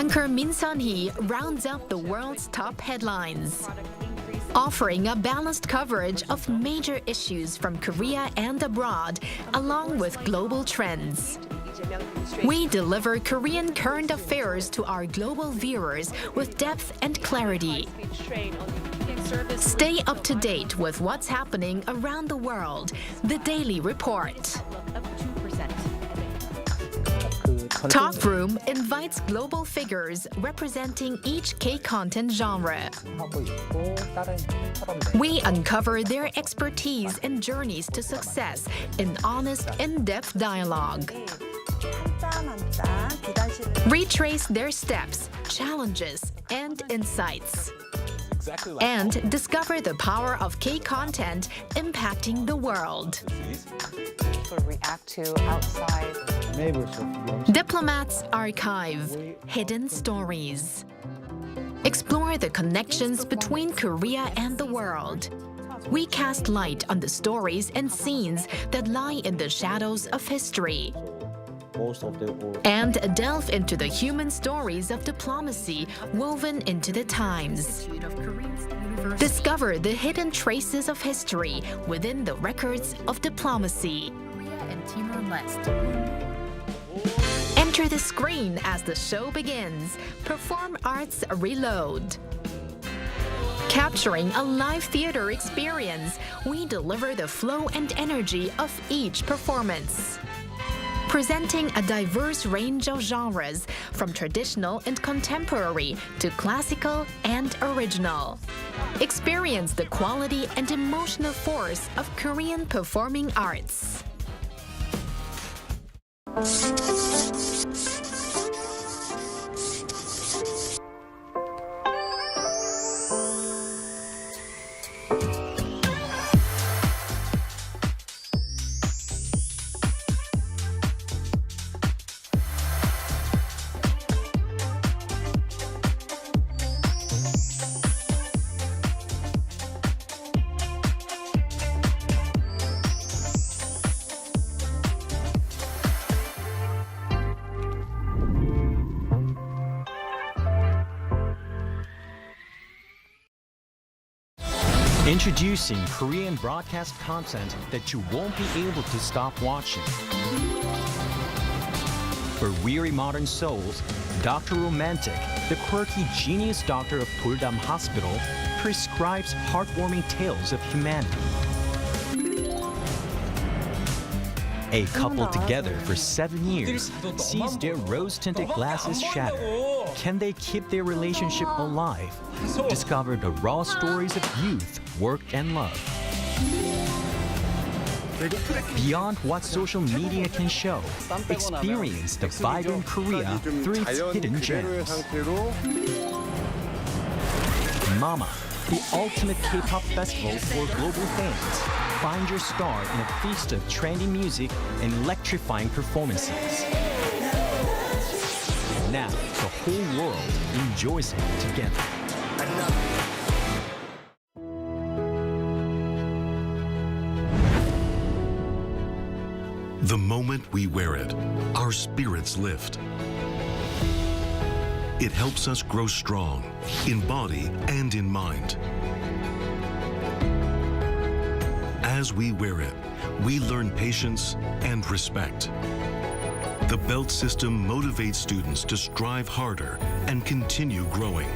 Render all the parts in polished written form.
Anchor Min Sun-hee rounds up the world's top headlines, offering a balanced coverage of major issues from Korea and abroad, along with global trends. We deliver Korean current affairs to our global viewers with depth and clarity. Stay up to date with what's happening around the world. The Daily Report. Talk Room invites global figures representing each K-content genre. We uncover their expertise and journeys to success in honest, in-depth dialogue. Retrace their steps, challenges, and insights. And discover the power of K-content impacting the world. React to outside. Diplomats Archive: Hidden Stories. Explore the connections between Korea and the world. We cast light on the stories and scenes that lie in the shadows of history. And delve into the human stories of diplomacy woven into the times. Discover the hidden traces of history within the records of diplomacy. Enter the screen as the show begins. Perform Arts Reload. Capturing a live theater experience, we deliver the flow and energy of each performance. Presenting a diverse range of genres, from traditional and contemporary to classical and original. Experience the quality and emotional force of Korean performing arts. Introducing Korean broadcast content that you won't be able to stop watching. For weary modern souls, Dr. Romantic, the quirky genius doctor of Puldam Hospital, prescribes heartwarming tales of humanity. A couple together for 7 years sees their rose-tinted glasses shatter. Can they keep their relationship alive? Discover the raw stories of youth, work, and love. Beyond what social media can show, experience the vibrant Korea through its hidden gems. Mama, the ultimate K-pop festival for global fans. Find your star in a feast of trendy music and electrifying performances. Now, the whole world enjoys it together. The moment we wear it, our spirits lift. It helps us grow strong in body and in mind. As we wear it, we learn patience and respect. The belt system motivates students to strive harder and continue growing.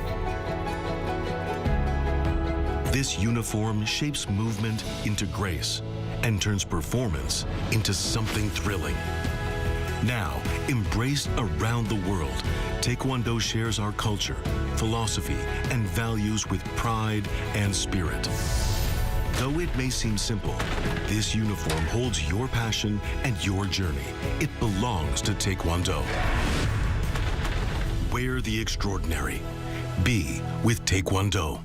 This uniform shapes movement into grace and turns performance into something thrilling. Now, embraced around the world, Taekwondo shares our culture, philosophy, and values with pride and spirit. Though it may seem simple, this uniform holds your passion and your journey. It belongs to Taekwondo. Wear the extraordinary. Be with Taekwondo.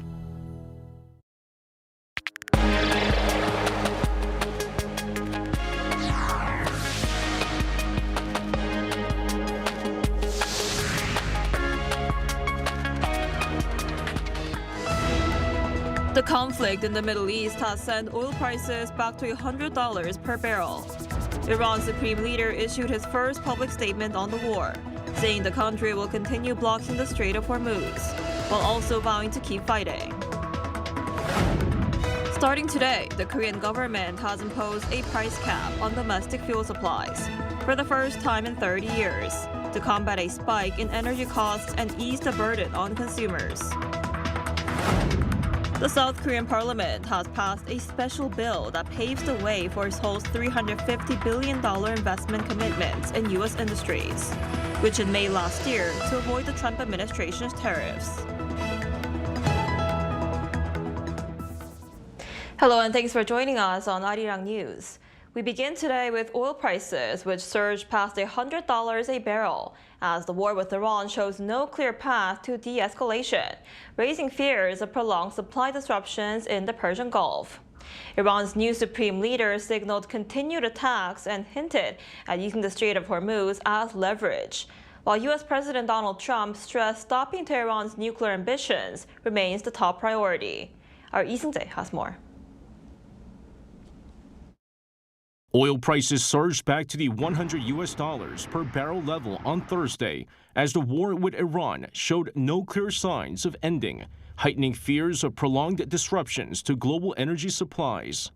The conflict in the Middle East has sent oil prices back to $100 per barrel. Iran's supreme leader issued his first public statement on the war, saying the country will continue blocking the Strait of Hormuz, while also vowing to keep fighting. Starting today, the Korean government has imposed a price cap on domestic fuel supplies for the first time in 30 years to combat a spike in energy costs and ease the burden on consumers. The South Korean parliament has passed a special bill that paves the way for Seoul's $350 billion investment commitments in U.S. industries, which it made last year to avoid the Trump administration's tariffs. Hello and thanks for joining us on Arirang News. We begin today with oil prices, which surged past $100 a barrel as the war with Iran shows no clear path to de-escalation, raising fears of prolonged supply disruptions in the Persian Gulf. Iran's new supreme leader signaled continued attacks and hinted at using the Strait of Hormuz as leverage, while U.S. President Donald Trump stressed stopping Tehran's nuclear ambitions remains the top priority. Our Lee Seung-jae has more. Oil prices surged back to the $100 per barrel level on Thursday as the war with Iran showed no clear signs of ending, heightening fears of prolonged disruptions to global energy supplies.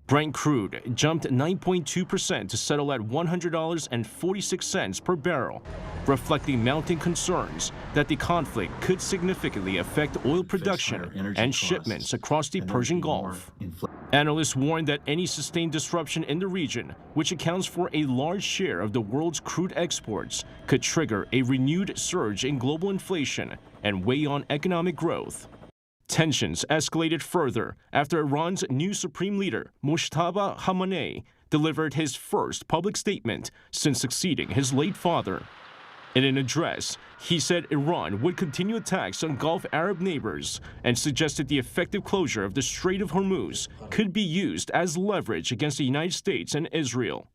Brent crude jumped 9.2% to settle at $100.46 per barrel, reflecting mounting concerns that the conflict could significantly affect oil production and shipments across the Persian Gulf. Analysts warn that any sustained disruption in the region, which accounts for a large share of the world's crude exports, could trigger a renewed surge in global inflation and weigh on economic growth. Tensions escalated further after Iran's new supreme leader, Mojtaba Khamenei, delivered his first public statement since succeeding his late father. In an address, he said Iran would continue attacks on Gulf Arab neighbors and suggested the effective closure of the Strait of Hormuz could be used as leverage against the United States and Israel.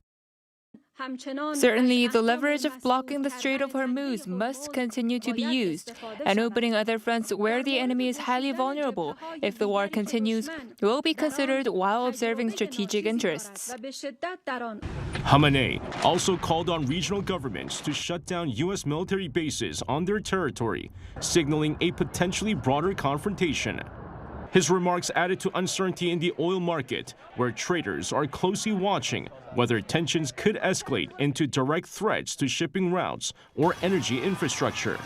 Certainly, the leverage of blocking the Strait of Hormuz must continue to be used, and opening other fronts where the enemy is highly vulnerable if the war continues will be considered while observing strategic interests. Khamenei also called on regional governments to shut down U.S. military bases on their territory, signaling a potentially broader confrontation. His remarks added to uncertainty in the oil market, where traders are closely watching whether tensions could escalate into direct threats to shipping routes or energy infrastructure.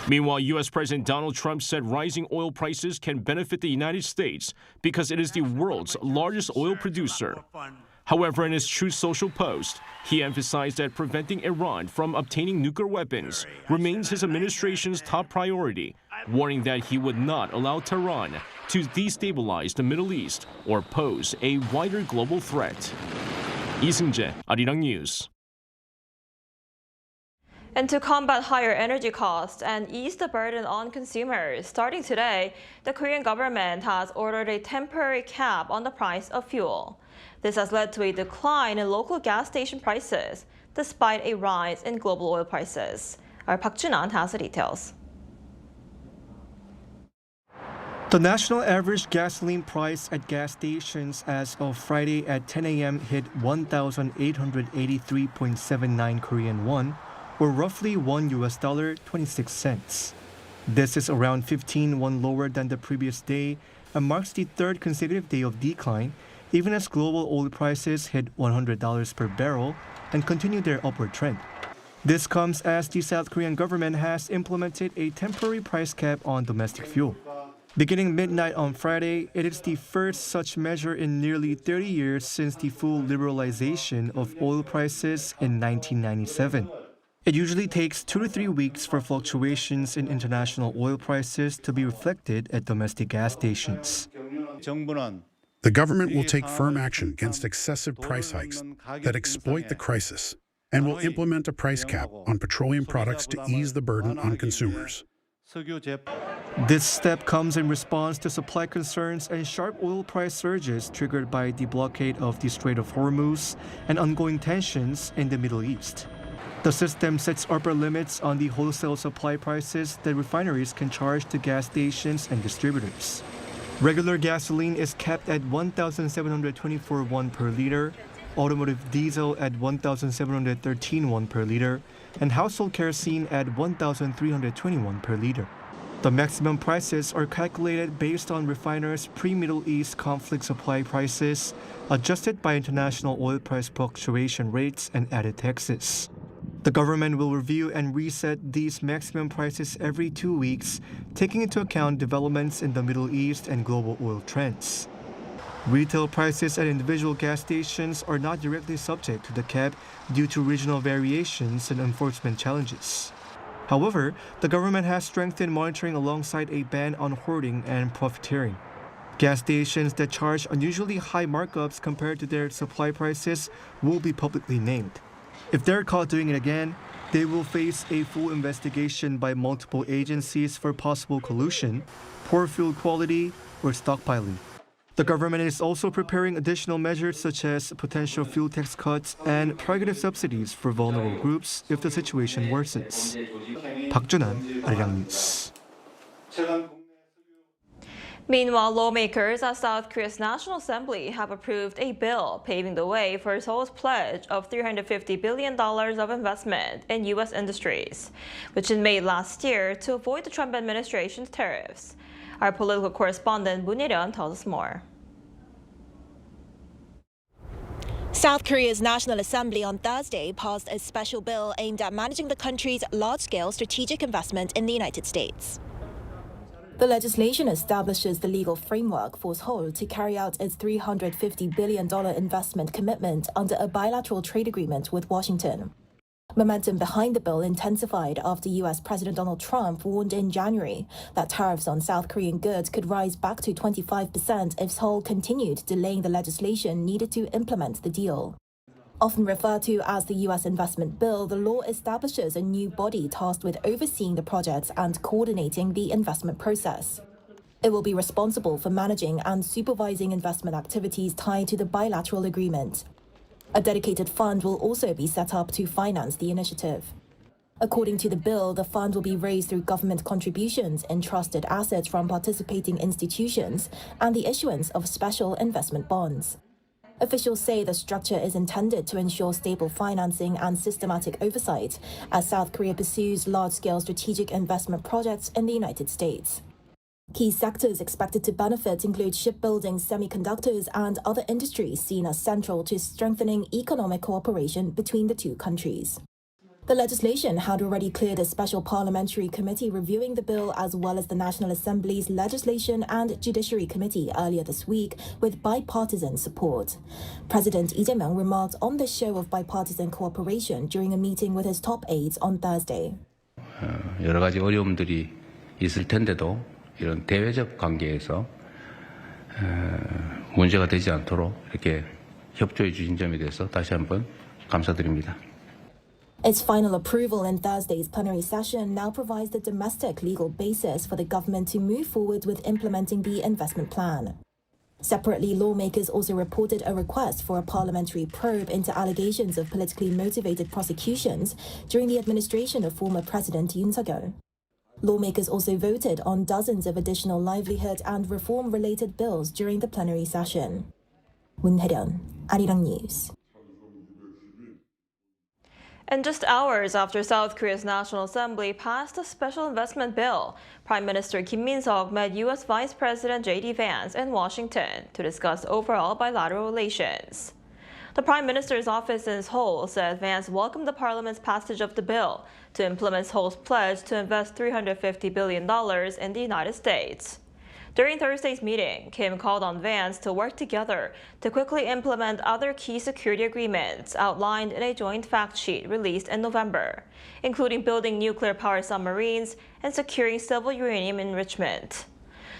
Meanwhile, U.S. President Donald Trump said rising oil prices can benefit the United States because it is the world's largest oil producer. However, in his Truth Social post, he emphasized that preventing Iran from obtaining nuclear weapons remains his administration's top priority, warning that he would not allow Tehran to destabilize the Middle East or pose a wider global threat. Lee Seung-jae, Arirang News. And to combat higher energy costs and ease the burden on consumers, starting today, the Korean government has ordered a temporary cap on the price of fuel. This has led to a decline in local gas station prices, despite a rise in global oil prices. Our Park Jun-an has the details. The national average gasoline price at gas stations as of Friday at 10 a.m. hit 1,883.79 Korean won, or roughly $1.26. This is around 15 won lower than the previous day and marks the third consecutive day of decline, even as global oil prices hit $100 per barrel and continue their upward trend. This comes as the South Korean government has implemented a temporary price cap on domestic fuel. Beginning midnight on Friday, it is the first such measure in nearly 30 years since the full liberalization of oil prices in 1997. It usually takes 2 to 3 weeks for fluctuations in international oil prices to be reflected at domestic gas stations. The government will take firm action against excessive price hikes that exploit the crisis and will implement a price cap on petroleum products to ease the burden on consumers. This step comes in response to supply concerns and sharp oil price surges triggered by the blockade of the Strait of Hormuz and ongoing tensions in the Middle East. The system sets upper limits on the wholesale supply prices that refineries can charge to gas stations and distributors. Regular gasoline is capped at 1,724 won per liter, automotive diesel at 1,713 won per liter, and household kerosene at 1,321 per liter. The maximum prices are calculated based on refiners' pre-Middle East conflict supply prices, adjusted by international oil price fluctuation rates and added taxes. The government will review and reset these maximum prices every 2 weeks, taking into account developments in the Middle East and global oil trends. Retail prices at individual gas stations are not directly subject to the cap due to regional variations and enforcement challenges. However, the government has strengthened monitoring alongside a ban on hoarding and profiteering. Gas stations that charge unusually high markups compared to their supply prices will be publicly named. If they're caught doing it again, they will face a full investigation by multiple agencies for possible collusion, poor fuel quality, or stockpiling. The government is also preparing additional measures such as potential fuel tax cuts and targeted subsidies for vulnerable groups if the situation worsens. 박준환, Arirang News. Meanwhile, lawmakers at South Korea's National Assembly have approved a bill paving the way for Seoul's pledge of $350 billion of investment in U.S. industries, which it made last year to avoid the Trump administration's tariffs. Our political correspondent Moon Hye-ryun tells us more. South Korea's National Assembly on Thursday passed a special bill aimed at managing the country's large-scale strategic investment in the United States. The legislation establishes the legal framework for Seoul to carry out its $350 billion investment commitment under a bilateral trade agreement with Washington. Momentum behind the bill intensified after U.S. President Donald Trump warned in January that tariffs on South Korean goods could rise back to 25% if Seoul continued delaying the legislation needed to implement the deal. Often referred to as the U.S. investment bill, the law establishes a new body tasked with overseeing the projects and coordinating the investment process. It will be responsible for managing and supervising investment activities tied to the bilateral agreement. A dedicated fund will also be set up to finance the initiative. According to the bill, the fund will be raised through government contributions, entrusted assets from participating institutions, and the issuance of special investment bonds. Officials say the structure is intended to ensure stable financing and systematic oversight as South Korea pursues large-scale strategic investment projects in the United States. Key sectors expected to benefit include shipbuilding, semiconductors, and other industries seen as central to strengthening economic cooperation between the two countries. The legislation had already cleared a special parliamentary committee reviewing the bill, as well as the National Assembly's Legislation and Judiciary Committee earlier this week with bipartisan support. President Lee Jae-myung remarked on this show of bipartisan cooperation during a meeting with his top aides on Thursday. 여러 가지 어려움들이 있을 텐데도 이런 대외적 관계에서 문제가 되지 않도록 이렇게 협조해 주신 점에 대해서 다시 한번 감사드립니다. Its final approval in Thursday's plenary session now provides the domestic legal basis for the government to move forward with implementing the investment plan. Separately, lawmakers also reported a request for a parliamentary probe into allegations of politically motivated prosecutions during the administration of former President Yoon Suk-yeol. Lawmakers also voted on dozens of additional livelihood and reform-related bills during the plenary session. Moon Hye-ryun, Arirang News. And just hours after South Korea's National Assembly passed a special investment bill, Prime Minister Kim Min-seok met U.S. Vice President J.D. Vance in Washington to discuss overall bilateral relations. The Prime Minister's office in Seoul said Vance welcomed the Parliament's passage of the bill to implement Seoul's pledge to invest $350 billion in the United States. During Thursday's meeting, Kim called on Vance to work together to quickly implement other key security agreements outlined in a joint fact sheet released in November, including building nuclear-powered submarines and securing civil uranium enrichment.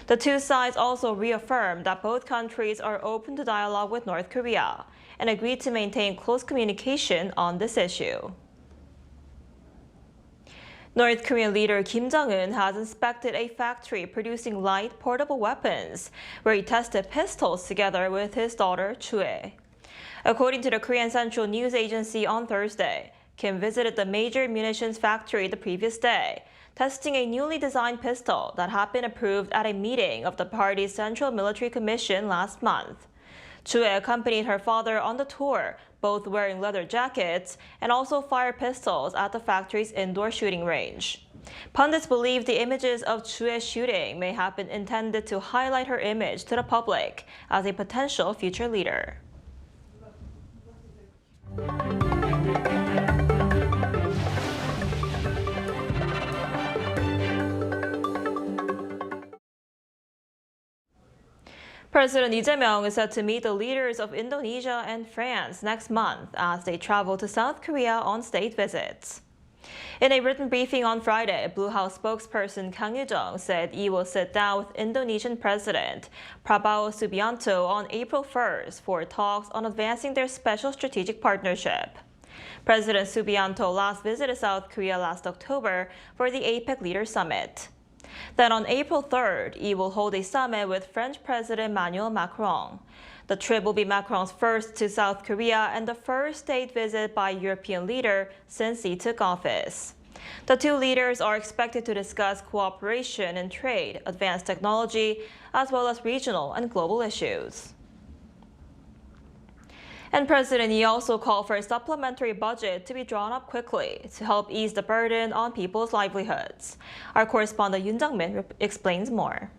The two sides also reaffirmed that both countries are open to dialogue with North Korea and agreed to maintain close communication on this issue. North Korean leader Kim Jong-un has inspected a factory producing light portable weapons, where he tested pistols together with his daughter Chue. According to the Korean Central News Agency on Thursday, Kim visited the major munitions factory the previous day, testing a newly designed pistol that had been approved at a meeting of the party's Central Military Commission last month. Chue accompanied her father on the tour, both wearing leather jackets and also fired pistols at the factory's indoor shooting range. Pundits believe the images of Chue's shooting may have been intended to highlight her image to the public as a potential future leader. President Lee Jae-myung is set to meet the leaders of Indonesia and France next month as they travel to South Korea on state visits. In a written briefing on Friday, Blue House spokesperson Kang Yoo-jung said he will sit down with Indonesian President Prabowo Subianto on April 1st for talks on advancing their special strategic partnership. President Subianto last visited South Korea last October for the APEC Leaders Summit. Then on April 3rd, he will hold a summit with French President Emmanuel Macron. The trip will be Macron's first to South Korea and the first state visit by a European leader since he took office. The two leaders are expected to discuss cooperation in trade, advanced technology, as well as regional and global issues. And President Lee also called for a supplementary budget to be drawn up quickly to help ease the burden on people's livelihoods. Our correspondent Yoon Jung-min explains more.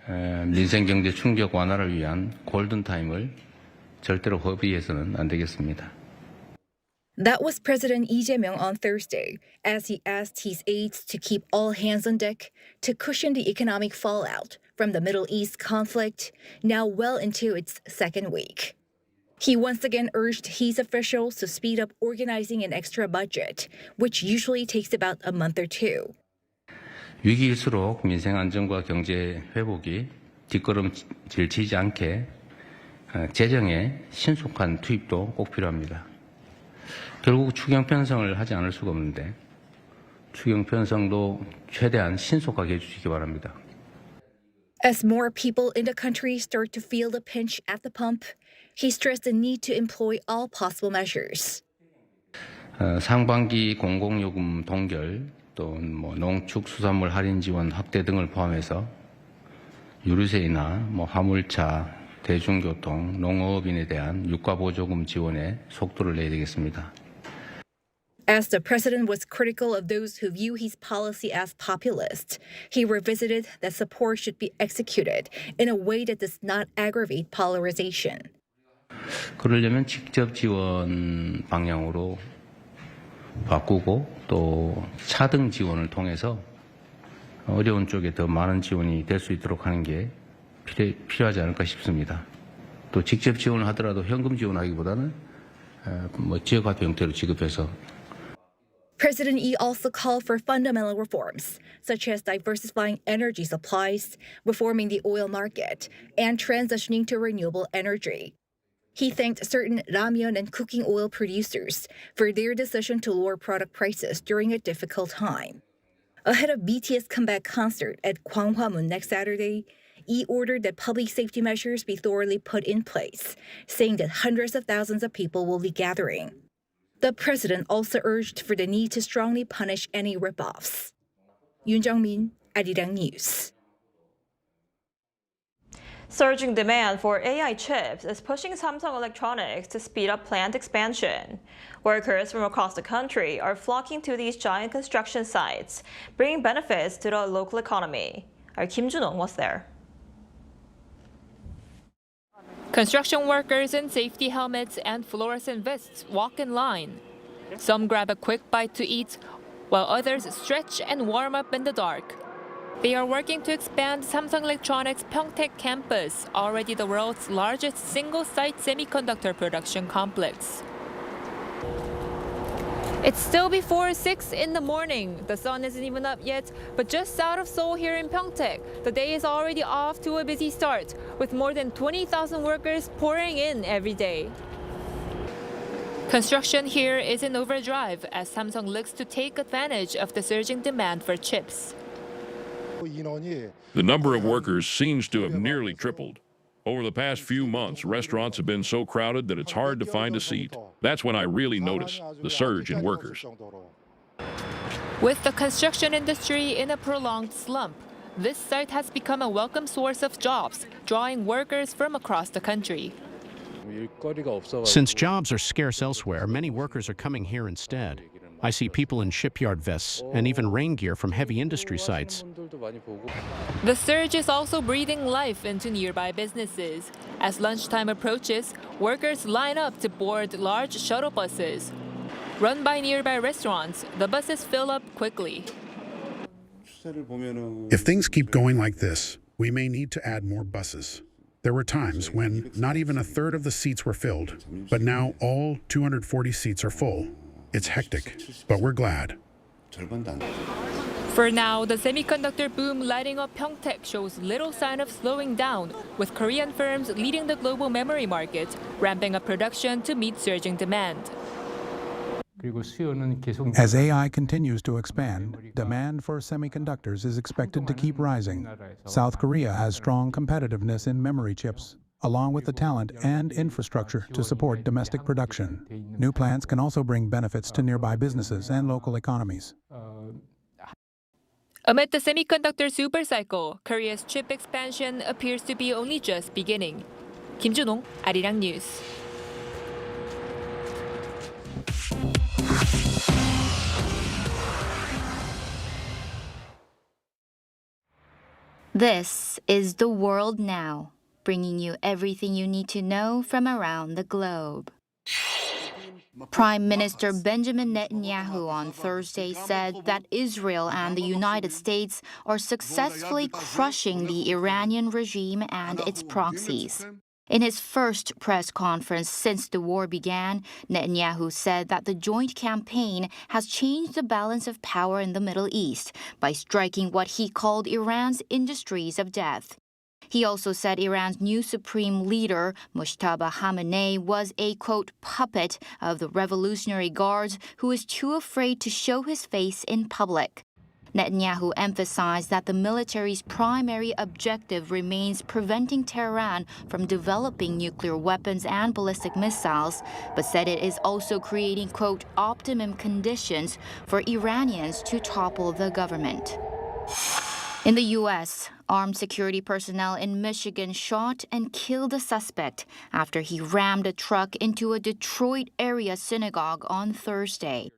민생 경제 충격 완화를 위한 골든타임을 절대로 허비해서는 안 되겠습니다. That was President Lee Jae-myung on Thursday as he asked his aides to keep all hands on deck to cushion the economic fallout from the Middle East conflict, now well into its second week. He once again urged his officials to speed up organizing an extra budget, which usually takes about a month or two. 위기일수록 민생 안정과 경제 회복이 뒷걸음질 치지 않게 재정의 신속한 투입도 꼭 필요합니다. 결국 추경 편성을 하지 않을 수가 없는데 추경 편성도 최대한 신속하게 해주시기 바랍니다. As more people in the country start to feel the pinch at the pump, he stressed the need to employ all possible measures. 상반기 공공요금 동결, 또 농축수산물 할인 지원 확대 등을 포함해서 유류세나 화물차, 대중교통, 농업인에 대한 유가보조금 지원에 속도를 내야 되겠습니다. As the president was critical of those who view his policy as populist, he revisited that support should be executed in a way that does not aggravate polarization. 그러려면 직접 지원 방향으로 바꾸고 또 차등 지원을 통해서 어려운 쪽에 더 많은 지원이 될 수 있도록 하는 게 필요하지 않을까 싶습니다. 또 직접 지원을 하더라도 현금 지원하기보다는 지역화폐 형태로 지급해서. President Lee also called for fundamental reforms, such as diversifying energy supplies, reforming the oil market, and transitioning to renewable energy. He thanked certain ramyeon and cooking oil producers for their decision to lower product prices during a difficult time. Ahead of BTS comeback concert at Gwanghwamun next Saturday, Lee ordered that public safety measures be thoroughly put in place, saying that hundreds of thousands of people will be gathering. The president also urged for the need to strongly punish any rip-offs. Yoon Jung-min, Arirang News. Surging demand for AI chips is pushing Samsung Electronics to speed up plant expansion. Workers from across the country are flocking to these giant construction sites, bringing benefits to the local economy. Our Kim Jun-ong was there. Construction workers in safety helmets and fluorescent vests walk in line. Some grab a quick bite to eat, while others stretch and warm up in the dark. They are working to expand Samsung Electronics Pyeongtaek campus, already the world's largest single-site semiconductor production complex. It's still before 6 in the morning. The sun isn't even up yet, but just south of Seoul here in Pyeongtaek, the day is already off to a busy start, with more than 20,000 workers pouring in every day. Construction here is in overdrive as Samsung looks to take advantage of the surging demand for chips. The number of workers seems to have nearly tripled. Over the past few months, restaurants have been so crowded that it's hard to find a seat. That's when I really notice the surge in workers. With the construction industry in a prolonged slump, this site has become a welcome source of jobs, drawing workers from across the country. Since jobs are scarce elsewhere, many workers are coming here instead. I see people in shipyard vests and even rain gear from heavy industry sites. The surge is also breathing life into nearby businesses. As lunchtime approaches, workers line up to board large shuttle buses. Run by nearby restaurants, the buses fill up quickly. If things keep going like this, we may need to add more buses. There were times when not even a third of the seats were filled, but now all 240 seats are full. It's hectic, but we're glad. For now, the semiconductor boom lighting up Pyeongtaek shows little sign of slowing down, with Korean firms leading the global memory market, ramping up production to meet surging demand. As AI continues to expand, demand for semiconductors is expected to keep rising. South Korea has strong competitiveness in memory chips, along with the talent and infrastructure to support domestic production. New plants can also bring benefits to nearby businesses and local economies. Amid the semiconductor supercycle, Korea's chip expansion appears to be only just beginning. Kim Junong, Arirang News. This is The World Now, bringing you everything you need to know from around the globe. Prime Minister Benjamin Netanyahu on Thursday said that Israel and the United States are successfully crushing the Iranian regime and its proxies. In his first press conference since the war began, Netanyahu said that the joint campaign has changed the balance of power in the Middle East by striking what he called Iran's industries of death. He also said Iran's new supreme leader, Mojtaba Khamenei, was a, quote, puppet of the Revolutionary Guards who is too afraid to show his face in public. Netanyahu emphasized that the military's primary objective remains preventing Tehran from developing nuclear weapons and ballistic missiles, but said it is also creating, quote, optimum conditions for Iranians to topple the government. In the U.S., armed security personnel in Michigan shot and killed a suspect after he rammed a truck into a Detroit area synagogue on Thursday.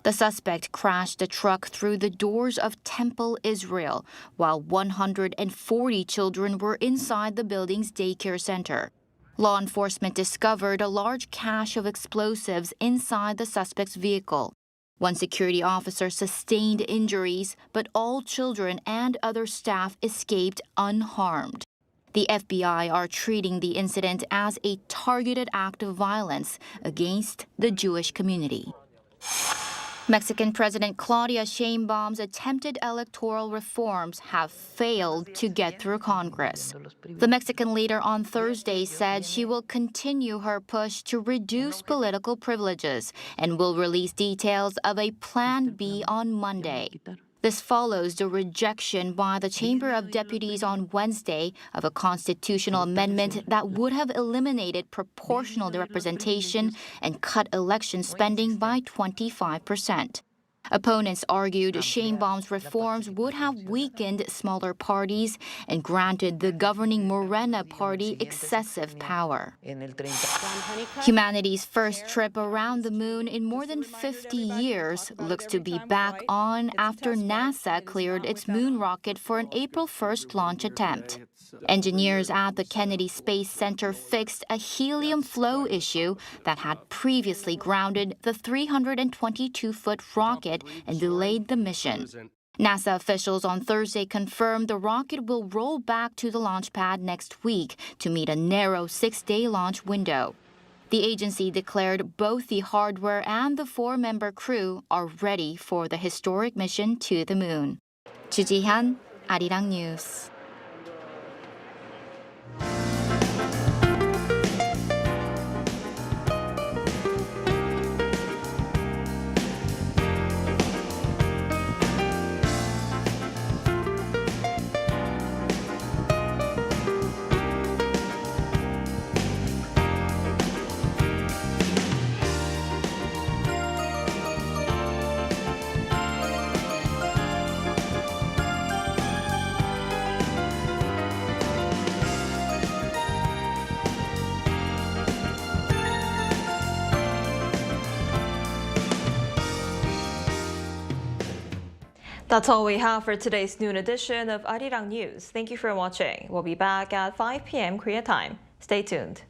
The suspect crashed the truck through the doors of Temple, Israel, while 140 children were inside the building's daycare center. Law enforcement discovered a large cache of explosives inside the suspect's vehicle. One security officer sustained injuries, but all children and other staff escaped unharmed. The FBI are treating the incident as a targeted act of violence against the Jewish community. Mexican President Claudia Sheinbaum's attempted electoral reforms have failed to get through Congress. The Mexican leader on Thursday said she will continue her push to reduce political privileges and will release details of a Plan B on Monday. This follows the rejection by the Chamber of Deputies on Wednesday of a constitutional amendment that would have eliminated proportional representation and cut election spending by 25%. Opponents argued Sheinbaum's reforms would have weakened smaller parties and granted the governing Morena party excessive power. Humanity's first trip around the moon in more than 50 years looks to be back on after NASA cleared its moon rocket for an April 1st launch attempt. Engineers at the Kennedy Space Center fixed a helium flow issue that had previously grounded the 322-foot rocket and delayed the mission. NASA officials on Thursday confirmed the rocket will roll back to the launch pad next week to meet a narrow 6-day launch window. The agency declared both the hardware and the 4-member crew are ready for the historic mission to the moon. Ju Ji-hyun, Arirang News. That's all we have for today's noon edition of Arirang News. Thank you for watching. We'll be back at 5 p.m. Korea time. Stay tuned.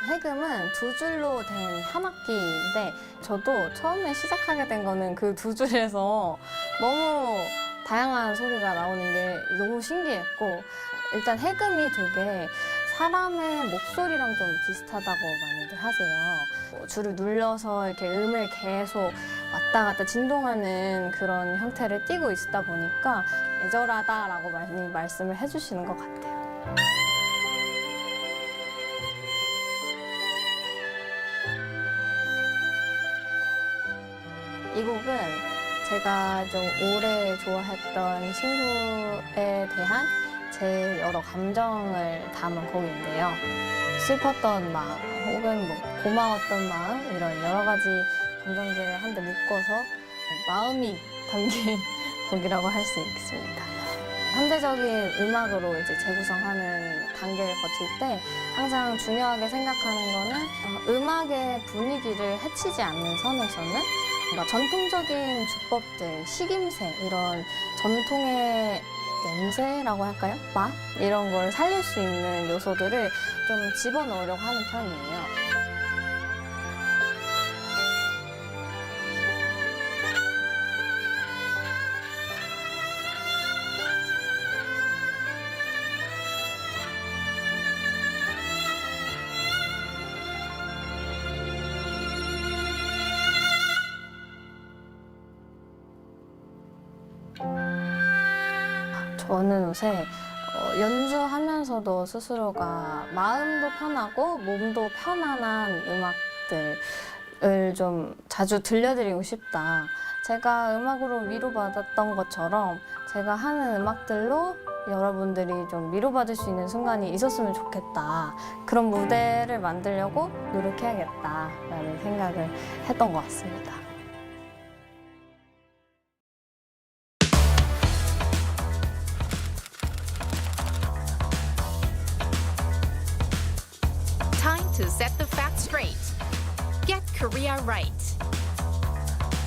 해금은 두 줄로 된 한 악기인데 저도 처음에 시작하게 된 거는 그 두 줄에서 너무 다양한 소리가 나오는 게 너무 신기했고 일단 해금이 되게 사람의 목소리랑 좀 비슷하다고 많이들 하세요. 줄을 눌러서 이렇게 음을 계속 왔다 갔다 진동하는 그런 형태를 띠고 있다 보니까 애절하다라고 많이 말씀을 해주시는 것 같아요. 이 곡은 제가 좀 오래 좋아했던 친구에 대한 제 여러 감정을 담은 곡인데요. 슬펐던 마음, 혹은 뭐 고마웠던 마음, 이런 여러 가지 감정들을 한데 묶어서 마음이 담긴 곡이라고 할 수 있습니다. 현대적인 음악으로 이제 재구성하는 단계를 거칠 때 항상 중요하게 생각하는 거는 음악의 분위기를 해치지 않는 선에서는 뭔가 전통적인 주법들, 식임새, 이런 전통의 냄새라고 할까요? 맛? 이런 걸 살릴 수 있는 요소들을 좀 집어넣으려고 하는 편이에요. 저는 요새 연주하면서도 스스로가 마음도 편하고 몸도 편안한 음악들을 좀 자주 들려드리고 싶다. 제가 음악으로 위로받았던 것처럼 제가 하는 음악들로 여러분들이 좀 위로받을 수 있는 순간이 있었으면 좋겠다. 그런 무대를 만들려고 노력해야겠다라는 생각을 했던 것 같습니다. Time to set the facts straight. Get Korea right.